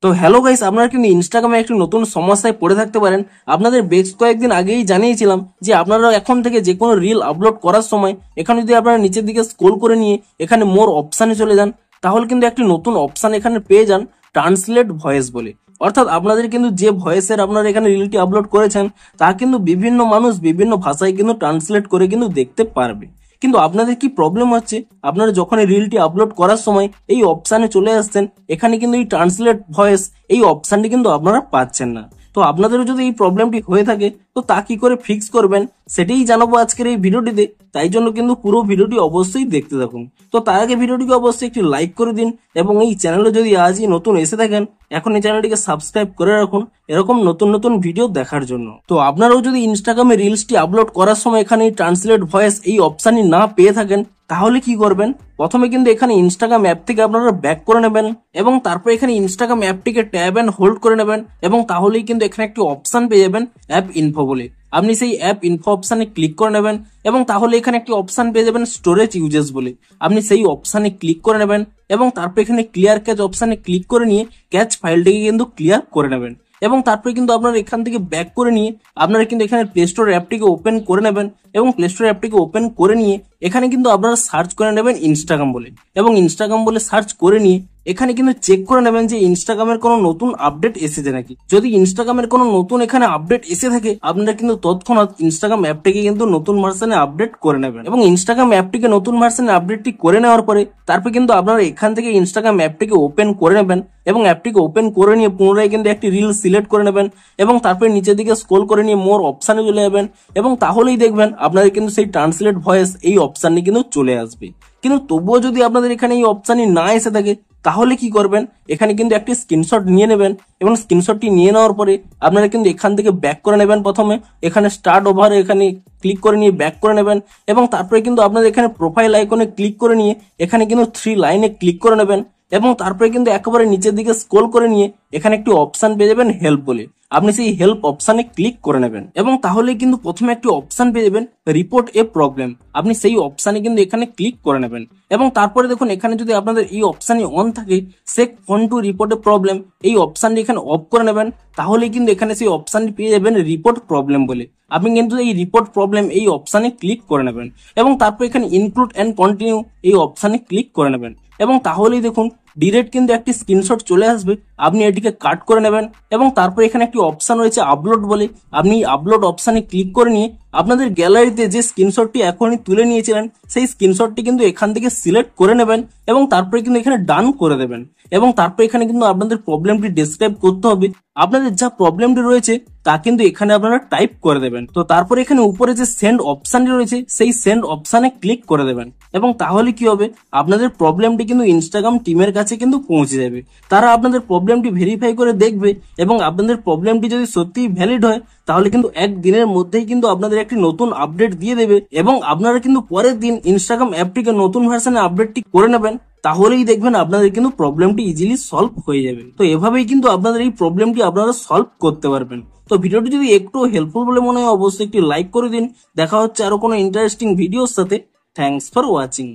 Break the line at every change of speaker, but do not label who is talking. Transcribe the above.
তো hello guys, আপনারা কিন্তু ইনস্টাগ্রামে একটি নতুন সমস্যায় পড়ে থাকতে পারেন। আপনাদের বেশ কয়েকদিন আগেই জানিয়েছিলাম যে আপনারা এখন থেকে যে কোনো রিল আপলোড করার সময় এখানে যদি আপনারা নিচের দিকে স্ক্রল করে নিয়ে এখানে মোর অপশানে চলে যান, তাহলে কিন্তু একটি নতুন অপশান এখানে পেয়ে যান, ট্রান্সলেট ভয়েস বলে। অর্থাৎ আপনাদের কিন্তু যে ভয়েসের আপনারা এখানে রিলটি আপলোড করেছেন তা কিন্তু বিভিন্ন মানুষ বিভিন্ন ভাষায় কিন্তু ট্রান্সলেট করে কিন্তু দেখতে পারবে। কিন্তু আপনাদের কি প্রবলেম হচ্ছে, আপনারা যখন এই রিলটি আপলোড করার সময় এই অপশানে চলে আসছেন, এখানে কিন্তু এই ট্রান্সলেট ভয়েস এই অপশানটি কিন্তু আপনারা পাচ্ছেন না। তো আপনাদেরও যদি এই প্রবলেমটি হয়ে থাকে তো তা কি করে ফিক্স করবেন সেটাই জানাবো আজকের এই ভিডিওটিতে। তাই জন্য কিন্তু পুরো ভিডিওটি অবশ্যই দেখতে থাকুন। তো তার আগে ভিডিওটিকে অবশ্যই একটি লাইক করে দিন এবং এই চ্যানেলে যদি আজই নতুন এসে থাকেন এখন এই চ্যানেলটিকে সাবস্ক্রাইব করে রাখুন এরকম নতুন নতুন ভিডিও দেখার জন্য। তো আপনারাও যদি ইনস্টাগ্রামে রিলসটি আপলোড করার সময় এখানে ট্রান্সলেট ভয়েস এই অপশানই না পেয়ে থাকেন তাহলে কি করবেন, প্রথমে কিন্তু এখানে ইনস্টাগ্রাম অ্যাপ থেকে আপনারা ব্যাক করে নেবেন এবং তারপর এখানে ইনস্টাগ্রাম অ্যাপটিকে ট্যাব এন্ড হোল্ড করে নেবেন এবং তাহলেই কিন্তু এখানে একটি অপশান পেয়ে যাবেন অ্যাপ ইনফো বলে। আপনি সেই অ্যাপ ইনফো অপশানে ক্লিক করে নেবেন এবং তাহলে এখানে একটি অপশান পেয়ে যাবেন স্টোরেজ ইউজেস বলে। আপনি সেই অপশানে ক্লিক করে নেবেন এবং তারপর এখানে ক্লিয়ার ক্যাচ অপশানে ক্লিক করে নিয়ে ক্যাচ ফাইলটিকে কিন্তু ক্লিয়ার করে নেবেন এবং তারপরে কিন্তু আপনারা এখান থেকে ব্যাক করে নিয়ে আপনারা কিন্তু এখানে প্লে স্টোর অ্যাপটিকে ওপেন করে নেবেন এবং প্লে স্টোর অ্যাপটিকে ওপেন করে নিয়ে এখানে কিন্তু আপনারা সার্চ করে নেবেন ইনস্টাগ্রাম বলে এবং ইনস্টাগ্রাম বলে সার্চ করে নিয়ে এখানে কিন্তু চেক করে নেবেন যে ইনস্টাগ্রামের কোনো নতুন আপডেট এসেছে নাকি। যদি ইনস্টাগ্রামের কোনো নতুন এখানে আপডেট এসে থাকে আপনারা কিন্তু তৎক্ষণাৎ ইনস্টাগ্রাম অ্যাপটিকে কিন্তু নতুন ভার্সনে আপডেট করে নেবেন এবং ইনস্টাগ্রাম অ্যাপটিকে নতুন ভার্সনে আপডেটটি করে নেওয়ার পরে তারপর কিন্তু আপনারা এখান থেকে ইনস্টাগ্রাম অ্যাপটিকে ওপেন করে নেবেন এবং অ্যাপটিকে ওপেন করে নিয়ে পুনরায় কিন্তু একটি রিল সিলেক্ট করে নেবেন এবং তারপরে নিচের দিকে স্ক্রল করে নিয়ে মোর অপশানে চলে যাবেন এবং তাহলেই দেখবেন আপনাদের কিন্তু সেই ট্রান্সলেট ভয়েস এই অপশানটি কিন্তু চলে আসবে। কিন্তু তবুও যদি আপনাদের এখানে এই অপশানটি না এসে থাকে তাহলে কি করবেন, এখানে কিন্তু একটি স্ক্রিনশট নিয়ে নেবেন এবং স্ক্রিনশটটি নিয়ে নেওয়ার পরে আপনারা কিন্তু এখান থেকে ব্যাক করে নেবেন। প্রথমে এখানে স্টার্ট ওভার এখানে ক্লিক করে নিয়ে ব্যাক করে নেবেন এবং তারপরে কিন্তু আপনাদের এখানে প্রোফাইল আইকনে ক্লিক করে নিয়ে এখানে কিন্তু 3 লাইনে ক্লিক করে নেবেন এবং তারপরে কিন্তু একেবারে নিচের দিকে স্ক্রল করে নিয়ে এখানে একটি অপশান পেয়ে যাবেন হেল্প বলে। আপনি সেই হেল্প অপশানে ক্লিক করে নেবেন এবং তাহলে কিন্তু প্রথমে একটি অপশান পেয়ে যাবেন রিপোর্ট এ প্রবলেম। আপনি সেই অপশানে কিন্তু এখানে ক্লিক করে নেবেন এবং তারপরে দেখুন এখানে যদি আপনাদের এই অপশানই অন থাকে shake phone to report a problem এই অপশানটি এখানে অফ করে নেবেন তাহলে কিন্তু এখানে সেই অপশানটি পেয়ে যাবেন রিপোর্ট প্রবলেম বলে। আপনি কিন্তু এই রিপোর্ট প্রবলেম এই অপশানে ক্লিক করে নেবেন এবং তারপর এখানে ইনক্লুড এন্ড কন্টিনিউ এই অপশানে ক্লিক করে নেবেন এবং তাহলেই দেখুন ডিরেক্ট কিন্তু একটি স্ক্রিনশট চলে আসবে। আপনি এটিকে কাট করে নেবেন এবং তারপর এখানে একটি অপশান রয়েছে আপলোড বলে। আপনি আপলোড অপশানে ক্লিক করে নিয়ে আপনাদের গ্যালারিতে যে স্ক্রিনশটটি এখনই তুলে নিয়েছিলেন সেই স্ক্রিনশটটি কিন্তু এখান থেকে সিলেক্ট করে নেবেন এবং তারপরে কিন্তু এখানে ডান করে দেবেন এবং তারপর এখানে কিন্তু আপনাদের প্রবলেমটি ডেসক্রাইব করতে হবে। আপনাদের যা প্রবলেমটি রয়েছে তা কিন্তু এখানে আপনারা টাইপ করে দেবেন। তো তারপরে এখানে উপরে যে সেন্ড অপশানটি রয়েছে সেই সেন্ড অপশানে ক্লিক করে দেবেন এবং তাহলে কি হবে, আপনাদের প্রবলেমটি কিন্তু ইনস্টাগ্রাম টিমের কাছে কিন্তু পৌঁছে যাবে। তারা আপনাদের প্রবলেমটি ভেরিফাই করে দেখবে এবং আপনাদের প্রবলেমটি যদি সত্যিই ভ্যালিড হয় তাহলে কিন্তু একদিনের মধ্যেই কিন্তু আপনাদের একটি নতুন আপডেট দিয়ে দেবে এবং আপনারা কিন্তু পরের দিন ইনস্টাগ্রাম অ্যাপটিকে নতুন ভার্সনে আপডেটটি করে নেবেন। তাহলেই দেখবেন আপনাদের কিন্তু প্রবলেমটি ইজিলি সলভ হয়ে যাবে। তো এভাবেই কিন্তু আপনাদের এই প্রবলেমটি আপনারা সলভ করতে পারবেন। তো ভিডিওটি যদি একটু হেল্পফুল বলে মনে হয় অবশ্যই একটি লাইক করে দিন। দেখা হচ্ছে আরো কোনো ইন্টারেস্টিং ভিডিওর সাথে। Thanks for watching.